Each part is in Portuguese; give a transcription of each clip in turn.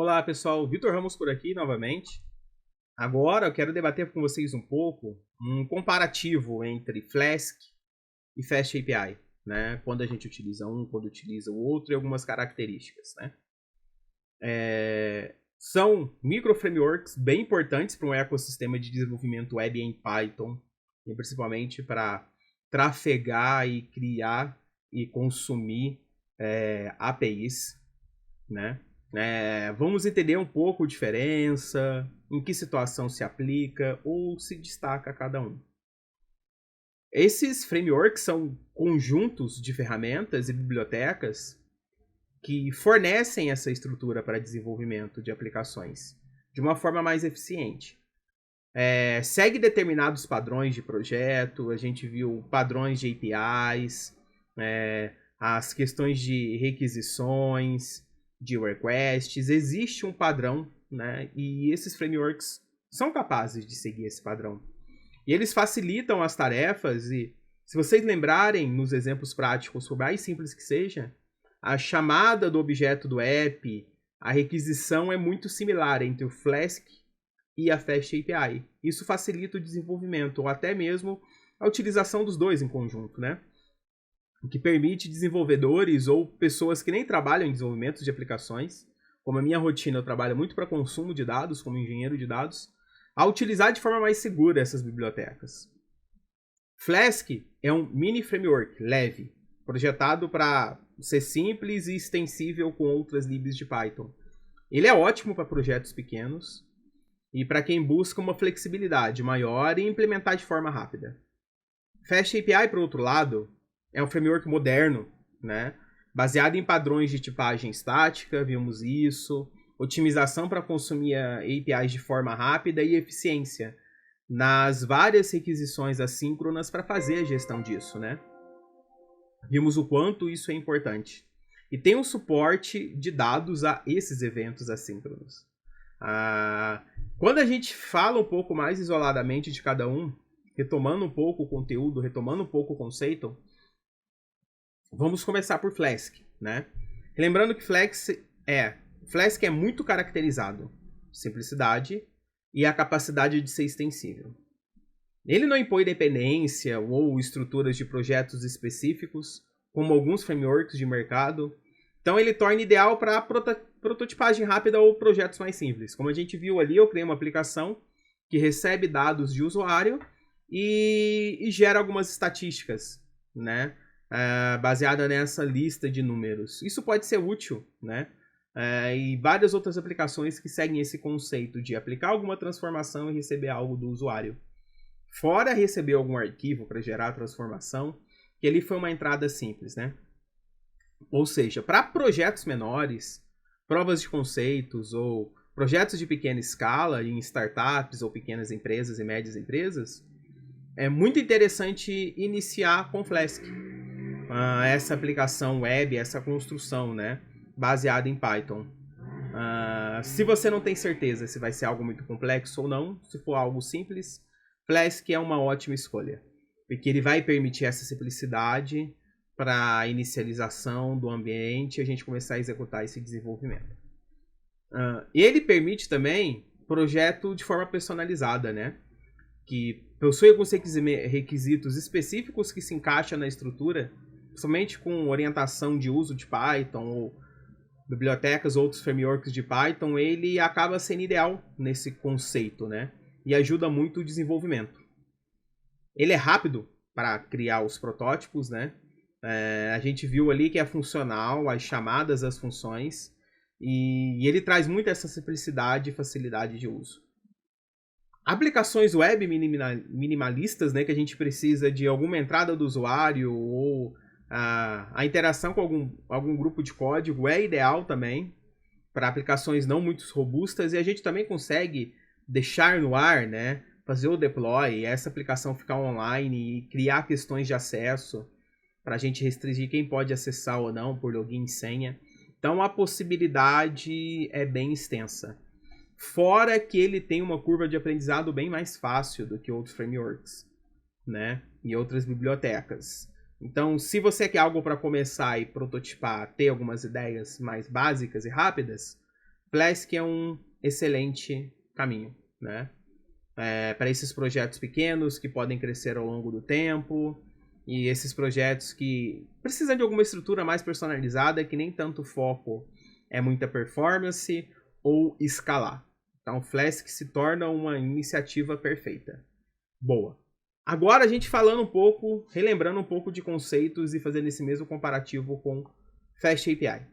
Olá pessoal, Vitor Ramos por aqui novamente. Agora eu quero debater com vocês um pouco um comparativo entre Flask e Fast API, né? Quando a gente utiliza um, quando utiliza o outro e algumas características, né? São micro-frameworks bem importantes para um ecossistema de desenvolvimento web em Python, e principalmente para trafegar e criar e consumir APIs, né? Vamos entender um pouco a diferença, em que situação se aplica ou se destaca cada um. Esses frameworks são conjuntos de ferramentas e bibliotecas que fornecem essa estrutura para desenvolvimento de aplicações de uma forma mais eficiente. Segue determinados padrões de projeto, a gente viu padrões de APIs, as questões de requisições, de requests, existe um padrão, né? E esses frameworks são capazes de seguir esse padrão. E eles facilitam as tarefas e, se vocês lembrarem nos exemplos práticos, por mais simples que seja, a chamada do objeto do app, a requisição é muito similar entre o Flask e a Fast API. Isso facilita o desenvolvimento, ou até mesmo a utilização dos dois em conjunto, né? O que permite desenvolvedores ou pessoas que nem trabalham em desenvolvimento de aplicações, como a minha rotina, eu trabalho muito para consumo de dados, como engenheiro de dados, a utilizar de forma mais segura essas bibliotecas. Flask é um mini framework leve, projetado para ser simples e extensível com outras libs de Python. Ele é ótimo para projetos pequenos e para quem busca uma flexibilidade maior e implementar de forma rápida. Fast API, por outro lado, é um framework moderno, né? Baseado em padrões de tipagem estática, vimos isso, otimização para consumir APIs de forma rápida e eficiência nas várias requisições assíncronas para fazer a gestão disso, né? Vimos o quanto isso é importante. E tem um suporte de dados a esses eventos assíncronos. Quando a gente fala um pouco mais isoladamente de cada um, retomando um pouco o conteúdo, retomando um pouco o conceito, vamos começar por Flask, né? Lembrando que Flask é muito caracterizado, simplicidade e a capacidade de ser extensível. Ele não impõe dependência ou estruturas de projetos específicos, como alguns frameworks de mercado. Então ele torna ideal para prototipagem rápida ou projetos mais simples. Como a gente viu ali, eu criei uma aplicação que recebe dados de usuário e gera algumas estatísticas, né? Baseada nessa lista de números. Isso pode ser útil, né? E várias outras aplicações que seguem esse conceito de aplicar alguma transformação e receber algo do usuário. Fora receber algum arquivo para gerar a transformação, que ali foi uma entrada simples, né? Ou seja, para projetos menores, provas de conceitos ou projetos de pequena escala em startups ou pequenas empresas e médias empresas, é muito interessante iniciar com Flask. Essa aplicação web, essa construção, né, baseada em Python. Se você não tem certeza se vai ser algo muito complexo ou não, se for algo simples, Flask é uma ótima escolha, porque ele vai permitir essa simplicidade para a inicialização do ambiente e a gente começar a executar esse desenvolvimento. Ele permite também projeto de forma personalizada, né, que possui alguns requisitos específicos que se encaixam na estrutura, somente com orientação de uso de Python ou bibliotecas ou outros frameworks de Python, ele acaba sendo ideal nesse conceito, né? E ajuda muito o desenvolvimento. Ele é rápido para criar os protótipos, né? A gente viu ali que é funcional, as chamadas às funções, e ele traz muito essa simplicidade e facilidade de uso. Aplicações web minimalistas, né, que a gente precisa de alguma entrada do usuário ou a interação com algum grupo de código é ideal também para aplicações não muito robustas, e a gente também consegue deixar no ar, né, fazer o deploy, essa aplicação ficar online e criar questões de acesso para a gente restringir quem pode acessar ou não por login e senha. Então a possibilidade é bem extensa. Fora que ele tem uma curva de aprendizado bem mais fácil do que outros frameworks, né, e outras bibliotecas. Então, se você quer algo para começar e prototipar, ter algumas ideias mais básicas e rápidas, Flask é um excelente caminho, né? Para esses projetos pequenos que podem crescer ao longo do tempo e esses projetos que precisam de alguma estrutura mais personalizada, que nem tanto foco é muita performance ou escalar. Então, o Flask se torna uma iniciativa perfeita. Boa. Agora a gente falando um pouco, relembrando um pouco de conceitos e fazendo esse mesmo comparativo com Fast API.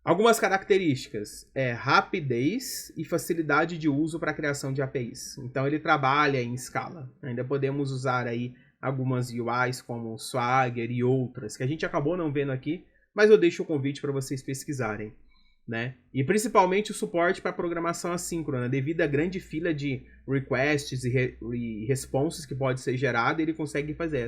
Algumas características rapidez e facilidade de uso para a criação de APIs. Então ele trabalha em escala. Ainda podemos usar aí algumas UIs como Swagger e outras, que a gente acabou não vendo aqui, mas eu deixo o convite para vocês pesquisarem, né? E principalmente o suporte para programação assíncrona, devido à grande fila de requests e responses que pode ser gerada, ele consegue fazer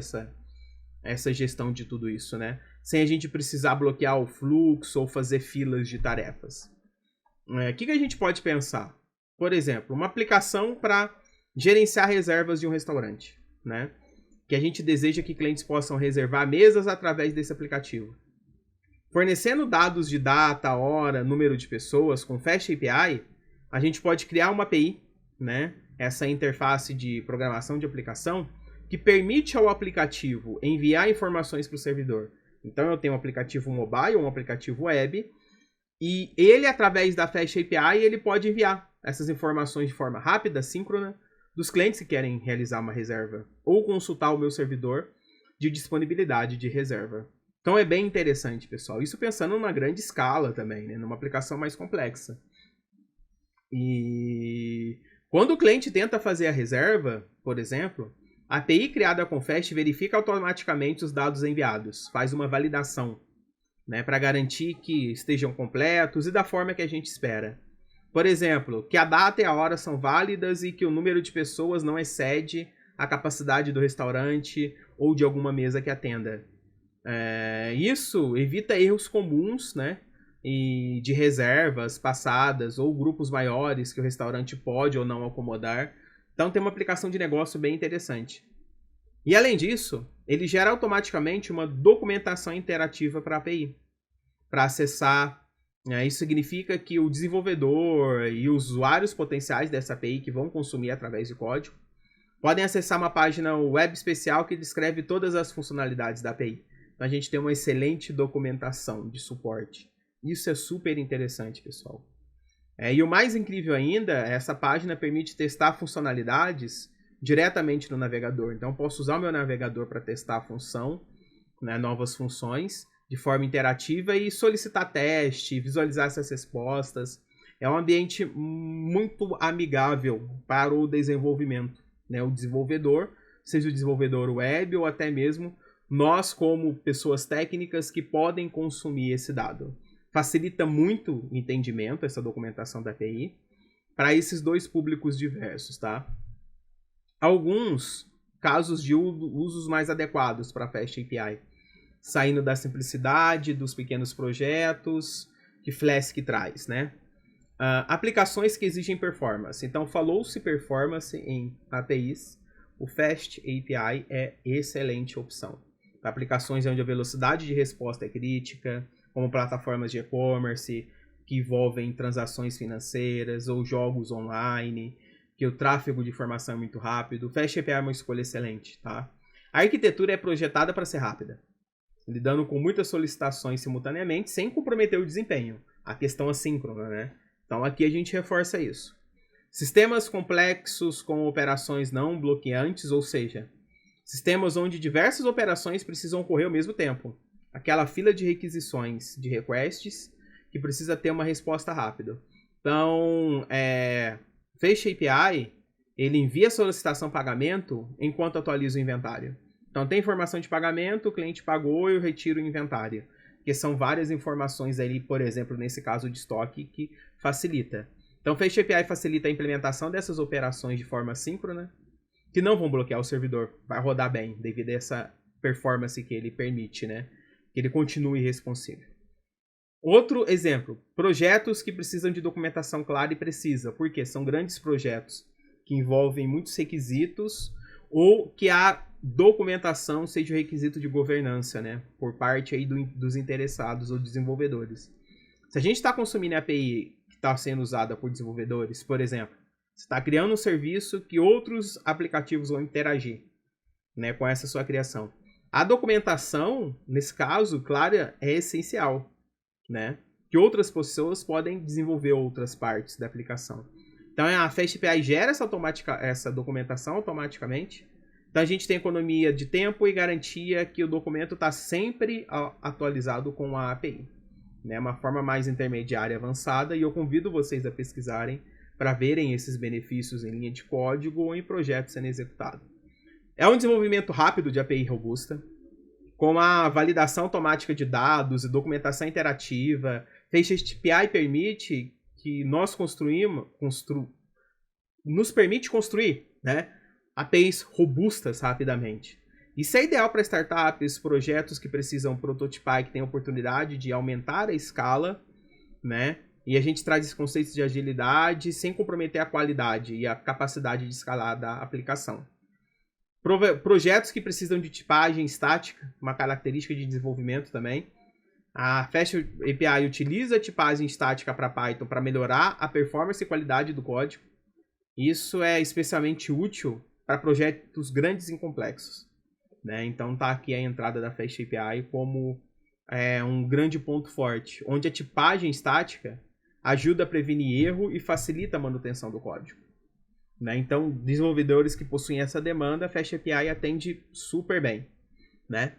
essa gestão de tudo isso, né? Sem a gente precisar bloquear o fluxo ou fazer filas de tarefas. O que a gente pode pensar? Por exemplo, uma aplicação para gerenciar reservas de um restaurante, né? Que a gente deseja que clientes possam reservar mesas através desse aplicativo. Fornecendo dados de data, hora, número de pessoas com Fast API, a gente pode criar uma API, né? Essa interface de programação de aplicação, que permite ao aplicativo enviar informações para o servidor. Então eu tenho um aplicativo mobile, um aplicativo web, e ele, através da Fast API, ele pode enviar essas informações de forma rápida, síncrona, dos clientes que querem realizar uma reserva, ou consultar o meu servidor de disponibilidade de reserva. Então é bem interessante, pessoal. Isso pensando numa grande escala também, né? Numa aplicação mais complexa. E quando o cliente tenta fazer a reserva, por exemplo, a API criada com Fast verifica automaticamente os dados enviados, faz uma validação, né, para garantir que estejam completos e da forma que a gente espera. Por exemplo, que a data e a hora são válidas e que o número de pessoas não excede a capacidade do restaurante ou de alguma mesa que atenda. Isso evita erros comuns, né, e de reservas passadas ou grupos maiores que o restaurante pode ou não acomodar. Então tem uma aplicação de negócio bem interessante. E além disso, ele gera automaticamente uma documentação interativa para a API, para acessar. Isso significa que o desenvolvedor e usuários potenciais dessa API que vão consumir através de código podem acessar uma página web especial que descreve todas as funcionalidades da API. Então a gente tem uma excelente documentação de suporte. Isso é super interessante, pessoal. E o mais incrível ainda, essa página permite testar funcionalidades diretamente no navegador. Então, eu posso usar o meu navegador para testar a função, né, novas funções, de forma interativa e solicitar teste, visualizar essas respostas. É um ambiente muito amigável para o desenvolvimento, né? O desenvolvedor, seja o desenvolvedor web ou até mesmo nós como pessoas técnicas que podem consumir esse dado. Facilita muito o entendimento, essa documentação da API, para esses dois públicos diversos, tá? Alguns casos de usos mais adequados para a Fast API, saindo da simplicidade, dos pequenos projetos que Flask traz, né? Aplicações que exigem performance. Então, falou-se performance em APIs, o Fast API é excelente opção. Para aplicações onde a velocidade de resposta é crítica, como plataformas de e-commerce que envolvem transações financeiras ou jogos online, que o tráfego de informação é muito rápido. O Fast API é uma escolha excelente, tá? A arquitetura é projetada para ser rápida, lidando com muitas solicitações simultaneamente, sem comprometer o desempenho, a questão assíncrona, né? Então aqui a gente reforça isso. Sistemas complexos com operações não bloqueantes, ou seja, sistemas onde diversas operações precisam ocorrer ao mesmo tempo. Aquela fila de requisições, de requests, que precisa ter uma resposta rápida. Então, Fast API, ele envia a solicitação pagamento enquanto atualiza o inventário. Então, tem informação de pagamento, o cliente pagou e eu retiro o inventário. Porque são várias informações ali, por exemplo, nesse caso de estoque, que facilita. Então, Fast API facilita a implementação dessas operações de forma síncrona, que não vão bloquear o servidor. Vai rodar bem, devido a essa performance que ele permite, né? Que ele continue responsivo. Outro exemplo, projetos que precisam de documentação clara e precisa, porque são grandes projetos que envolvem muitos requisitos ou que a documentação seja o requisito de governança, né, por parte aí dos interessados ou desenvolvedores. Se a gente está consumindo a API está sendo usada por desenvolvedores. Por exemplo, você está criando um serviço que outros aplicativos vão interagir, né, com essa sua criação. A documentação, nesse caso, claro, é essencial, né? Que outras pessoas podem desenvolver outras partes da aplicação. Então a FastAPI gera essa documentação automaticamente. Então a gente tem economia de tempo e garantia que o documento está sempre atualizado com a API. Né? Uma forma mais intermediária e avançada, e eu convido vocês a pesquisarem para verem esses benefícios em linha de código ou em projetos sendo executados. É um desenvolvimento rápido de API robusta, com a validação automática de dados e documentação interativa. FastAPI permite que nós nos permite construir, né, APIs robustas rapidamente. Isso é ideal para startups, projetos que precisam prototipar e que têm a oportunidade de aumentar a escala, né? E a gente traz esses conceitos de agilidade sem comprometer a qualidade e a capacidade de escalar da aplicação. Projetos que precisam de tipagem estática, uma característica de desenvolvimento também. A FastAPI utiliza a tipagem estática para Python para melhorar a performance e qualidade do código. Isso é especialmente útil para projetos grandes e complexos, né? Então tá aqui a entrada da FastAPI como um grande ponto forte, onde a tipagem estática ajuda a prevenir erro e facilita a manutenção do código. Né? Então, desenvolvedores que possuem essa demanda, a FastAPI atende super bem. Né?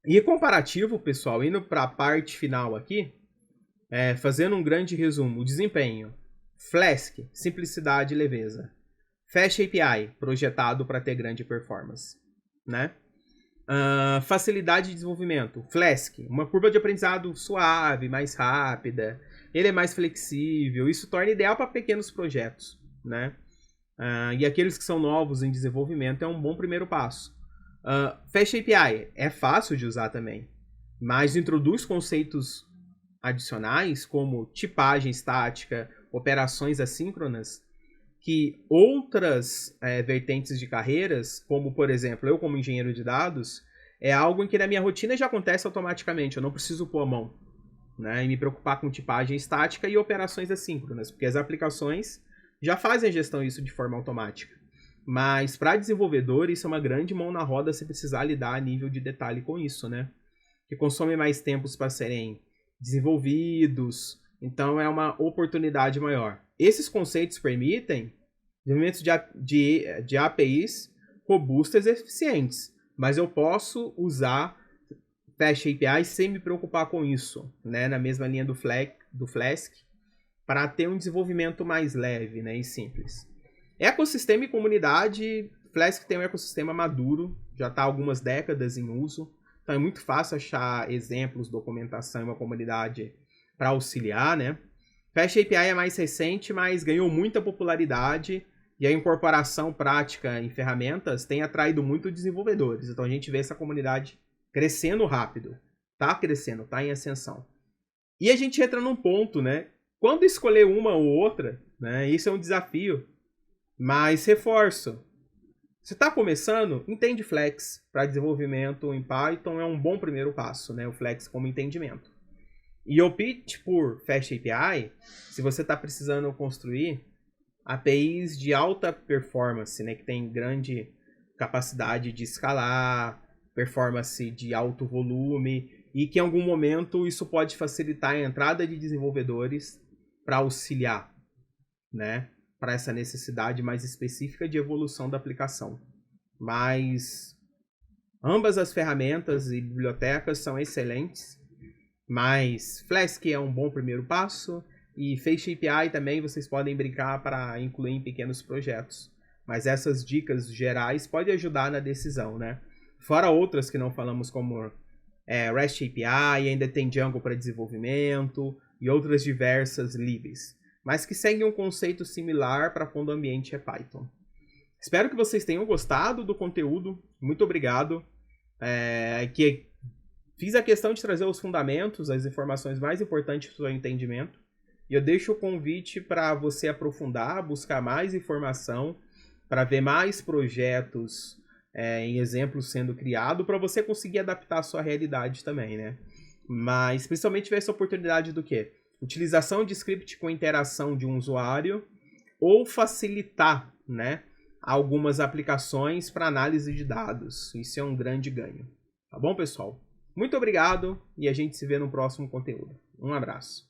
E comparativo, pessoal, indo para a parte final aqui, fazendo um grande resumo, o desempenho. Flask, simplicidade e leveza. FastAPI, projetado para ter grande performance. Né? Facilidade de desenvolvimento. Flask, uma curva de aprendizado suave, mais rápida. Ele é mais flexível. Isso torna ideal para pequenos projetos. Né? E aqueles que são novos em desenvolvimento é um bom primeiro passo. FastAPI é fácil de usar também, mas introduz conceitos adicionais como tipagem estática, operações assíncronas, que outras vertentes de carreiras, como por exemplo eu como engenheiro de dados, é algo em que na minha rotina já acontece automaticamente, eu não preciso pôr a mão, né, e me preocupar com tipagem estática e operações assíncronas, porque as aplicações já fazem a gestão disso de forma automática. Mas para desenvolvedores isso é uma grande mão na roda se precisar lidar a nível de detalhe com isso, né? Que consome mais tempos para serem desenvolvidos, então é uma oportunidade maior. Esses conceitos permitem desenvolvimento de APIs robustas e eficientes, mas eu posso usar FastAPI sem me preocupar com isso, né? Na mesma linha do Flask, para ter um desenvolvimento mais leve, né, e simples. Ecossistema e comunidade, Flask tem um ecossistema maduro, já está há algumas décadas em uso, então é muito fácil achar exemplos, documentação e uma comunidade para auxiliar, né? FastAPI é mais recente, mas ganhou muita popularidade e a incorporação prática em ferramentas tem atraído muito desenvolvedores, então a gente vê essa comunidade crescendo rápido, está crescendo, está em ascensão. E a gente entra num ponto, né? Quando escolher uma ou outra, né? Isso é um desafio. Mas reforço. Você está começando? Entende Flex para desenvolvimento em Python é um bom primeiro passo, né? O Flex como entendimento. E opte por FastAPI se você está precisando construir APIs de alta performance, né? Que tem grande capacidade de escalar, performance de alto volume e que em algum momento isso pode facilitar a entrada de desenvolvedores para auxiliar, né? Para essa necessidade mais específica de evolução da aplicação. Mas ambas as ferramentas e bibliotecas são excelentes, mas Flask é um bom primeiro passo e FastAPI também vocês podem brincar para incluir em pequenos projetos. Mas essas dicas gerais podem ajudar na decisão, né? Fora outras que não falamos como REST API, ainda tem Django para desenvolvimento e outras diversas libs, mas que seguem um conceito similar para quando o ambiente é Python. Espero que vocês tenham gostado do conteúdo. Muito obrigado. Que fiz a questão de trazer os fundamentos, as informações mais importantes do seu entendimento. E eu deixo o convite para você aprofundar, buscar mais informação, para ver mais projetos em exemplos sendo criados, para você conseguir adaptar a sua realidade também, né? Mas principalmente ver essa oportunidade do quê? utilização de script com interação de um usuário ou facilitar, né, algumas aplicações para análise de dados. Isso é um grande ganho. Tá bom, pessoal? Muito obrigado e a gente se vê no próximo conteúdo. Um abraço.